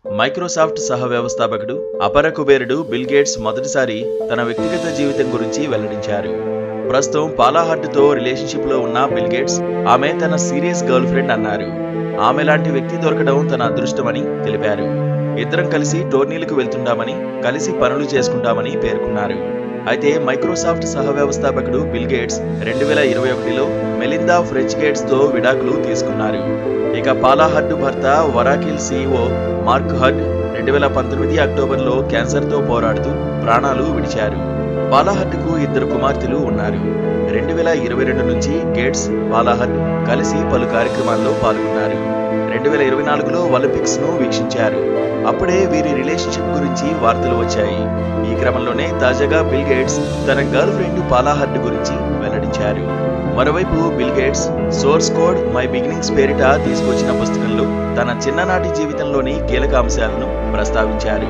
Microsoft సహ వ్యవస్థాపకుడు అపర కుబేరుడు బిల్ గేట్స్ మొదటిసారి తన వ్యక్తిగత జీవితం గురించి వెల్లడించారు. ప్రస్తుతం పాలా హడ్తో రిలేషన్షిప్ లో ఉన్న బిల్ గేట్స్ ఆమె తన సీరియస్ గర్ల్ ఫ్రెండ్ అన్నారు. ఆమె లాంటి వ్యక్తి దొరకడం తన అదృష్టమని తెలిపారు. ఇద్దరం కలిసి టోర్నీలకు వెళ్తుంటామని, కలిసి పనులు చేసుకుంటామని పేర్కొన్నారు. అయితే మైక్రోసాఫ్ట్ సహ వ్యవస్థాపకుడు బిల్ గేట్స్ 2021లో మెలిందా ఫ్రెంచ్ గేట్స్ తో విడాకులు తీసుకున్నారు. ఇక పాలా హడ్ భర్త వరాకిల్ సీఈఓ మార్క్ హడ్ 2019 అక్టోబర్లో క్యాన్సర్తో పోరాడుతూ ప్రాణాలు విడిచారు. పాలా హడ్కు ఇద్దరు కుమార్తెలు ఉన్నారు. 2022 నుంచి గేట్స్, పాలా హడ్ కలిసి పలు కార్యక్రమాల్లో పాల్గొన్నారు. 2024లో ఒలింపిక్స్ ను వీక్షించారు. అప్పుడే వీరి రిలేషన్షిప్ గురించి వార్తలు వచ్చాయి. ఈ క్రమంలోనే తాజాగా బిల్ గేట్స్ తన గర్ల్ ఫ్రెండ్ పాలా హడ్ గురించి వెల్లడించారు. మరోవైపు bill gates source code my beginnings పేరిట తీసుకొచ్చిన పుస్తకంలో తన చిన్ననాటి జీవితంలోని కీలక అంశాలను ప్రస్తావించారు.